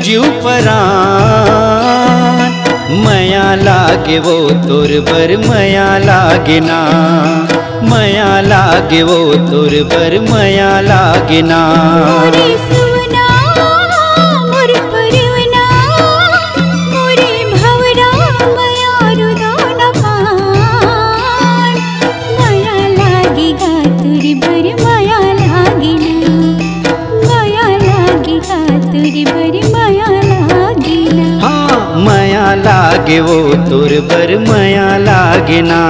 जीव परान मया लागे वो तोर बर मया लागे ना, मया लागे वो तोर बर मया लागे ना। मोरे सुना मोर परवना मोरे भवरा मया रुदान पान, मया लागेगा तोर बर मया लागे ना, मया लागेगा तोर बर मया लागे ना। हाँ मया लागे वो तोर बर मया लागे ना।